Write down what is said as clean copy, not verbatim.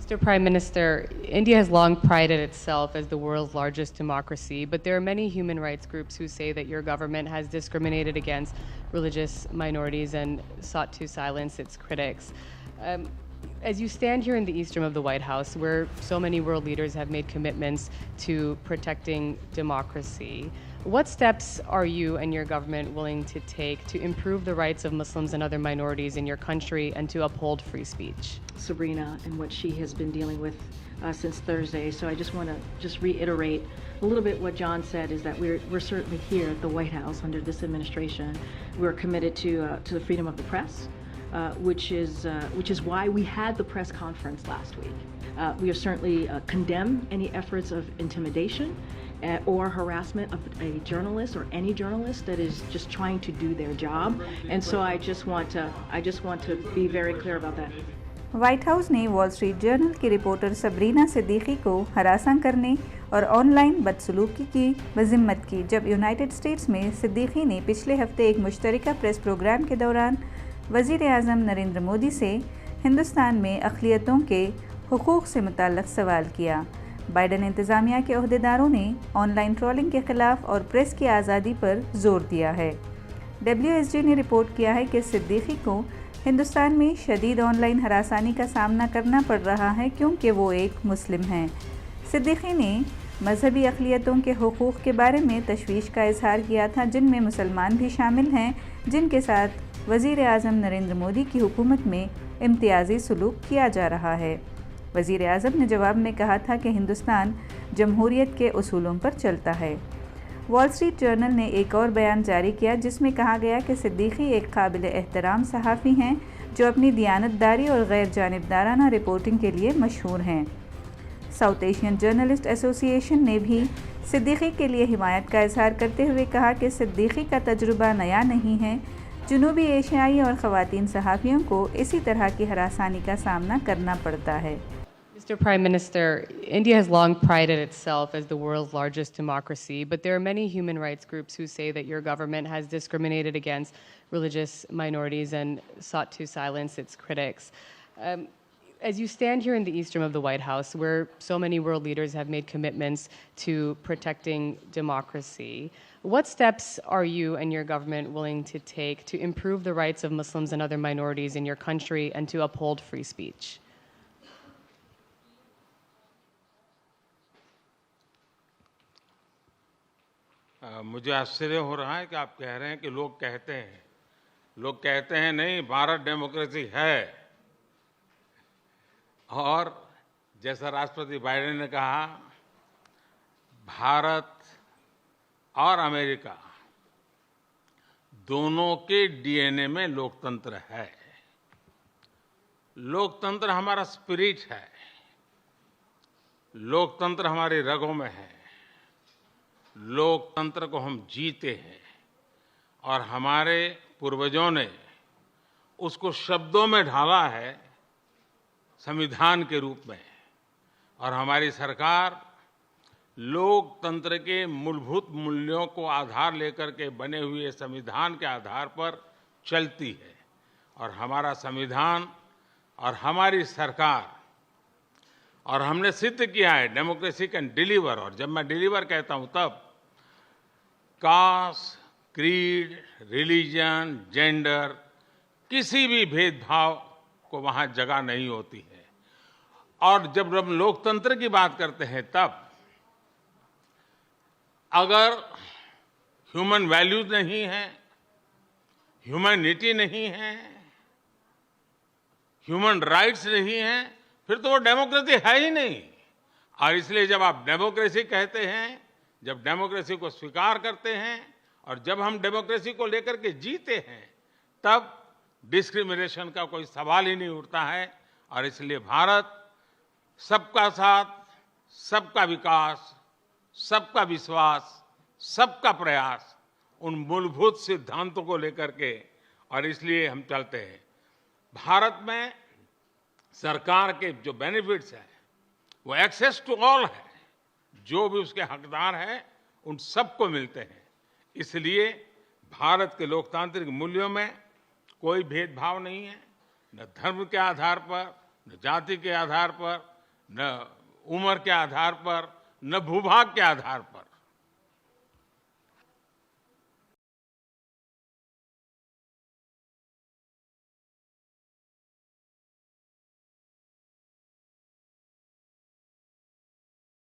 Mr. Prime Minister, India has long prided itself as the world's largest democracy, but there are many human rights groups who say that your government has discriminated against religious minorities and sought to silence its critics. As you stand here in the east room of the White House, where so many world leaders have made commitments to protecting democracy, what steps are you and your government willing to take to improve the rights of Muslims and other minorities in your country and to uphold free speech? Sabrina and what she has been dealing with since Thursday. So I just want to reiterate a little bit what John said, is that we're certainly here at the White House under this administration. We're committed to the freedom of the press, which is why we had the press conference last week. We are certainly condemn any efforts of intimidation or harassment of a journalist or any journalist that is just trying to do their job. And so I just want to be very clear about that. White house ने wall street journal की reporter Sabrina Siddiqui को हरासा करने और online बदसलूकी की मज़म्मत की, जब United states में सिद्दीकी ने पिछले हफ्ते एक मुश्तरका प्रेस प्रोग्राम के दौरान वज़ीर आज़म नरेंद्र मोदी से हिंदुस्तान में अक़लियतों के हुकूक़ से मुताल्लिक़ सवाल किया। बाइडन इंतज़ामिया के अहदेदारों ने ऑनलाइन ट्रोलिंग के ख़िलाफ़ और प्रेस की आज़ादी पर ज़ोर दिया है। WSJ ने रिपोर्ट किया है कि सिद्दीकी को हिंदुस्तान में शदीद ऑनलाइन हरासानी का सामना करना पड़ रहा है क्योंकि वो एक मुस्लिम हैं। सिद्दीकी ने मजहबी अक़लियतों के हुकूक़ के बारे में तशवीश का इजहार किया था, जिनमें मुसलमान भी शामिल हैं, जिनके साथ वज़ीर आज़म नरेंद्र मोदी की हुकूमत में इम्तियाज़ी सलूक किया जा रहा है। वज़ीर आज़म ने जवाब में कहा था कि हिंदुस्तान जमहूरियत के उसूलों पर चलता है। वॉल स्ट्रीट जर्नल ने एक और बयान जारी किया जिसमें कहा गया कि सिद्दीकी एक काबिल एहतराम सहाफ़ी हैं जो अपनी दियानतदारी और गैर जानिबदाराना रिपोर्टिंग के लिए मशहूर हैं। साउथ एशियन जर्नलिस्ट एसोसिएशन ने भी सिद्दीकी के लिए हिमायत का इजहार करते हुए कहा कि सिद्दीकी का तजुर्बा नया नहीं है। जनूबी एशियाई और ख़वातीन सहाफ़ियों को इसी तरह की हरासानी का सामना करना पड़ता है। Mr. Prime Minister, India has long prided itself as the world's largest democracy, but there are many human rights groups who say that your government has discriminated against religious minorities and sought to silence its critics. As you stand here in the east room of the White House, where so many world leaders have made commitments to protecting democracy, what steps are you and your government willing to take to improve the rights of Muslims and other minorities in your country and to uphold free speech? मुझे आश्चर्य हो रहा है कि आप कह रहे हैं कि लोग कहते हैं नहीं, भारत डेमोक्रेसी है। और जैसा राष्ट्रपति बाइडेन ने कहा, भारत और अमेरिका दोनों के डीएनए में लोकतंत्र है। लोकतंत्र हमारा स्पिरिट है, लोकतंत्र हमारी रगों में है, लोकतंत्र को हम जीते हैं और हमारे पूर्वजों ने उसको शब्दों में ढाला है संविधान के रूप में। और हमारी सरकार लोकतंत्र के मूलभूत मूल्यों को आधार लेकर के बने हुए संविधान के आधार पर चलती है। और हमारा संविधान और हमारी सरकार, और हमने सिद्ध किया है डेमोक्रेसी कैन डिलीवर। और जब मैं डिलीवर कहता हूं तब कास्ट, क्रीड, रिलीजन, जेंडर, किसी भी भेदभाव को वहां जगह नहीं होती है। और जब हम लोकतंत्र की बात करते हैं तब अगर ह्यूमन वैल्यूज नहीं है, ह्यूमैनिटी नहीं है, ह्यूमन राइट्स नहीं है, फिर तो वो डेमोक्रेसी है ही नहीं। और इसलिए जब आप डेमोक्रेसी कहते हैं, जब डेमोक्रेसी को स्वीकार करते हैं और जब हम डेमोक्रेसी को लेकर के जीते हैं, तब डिस्क्रिमिनेशन का कोई सवाल ही नहीं उठता है। और इसलिए भारत सबका साथ, सबका विकास, सबका विश्वास, सबका प्रयास, उन मूलभूत सिद्धांतों को लेकर के, और इसलिए हम चलते हैं। भारत में सरकार के जो बेनिफिट्स हैं वो एक्सेस टू ऑल है, जो भी उसके हकदार हैं उन सबको मिलते हैं। इसलिए भारत के लोकतांत्रिक मूल्यों में कोई भेदभाव नहीं है, न धर्म के आधार पर, न जाति के आधार पर, न उम्र के आधार पर, न भूभाग के आधार पर।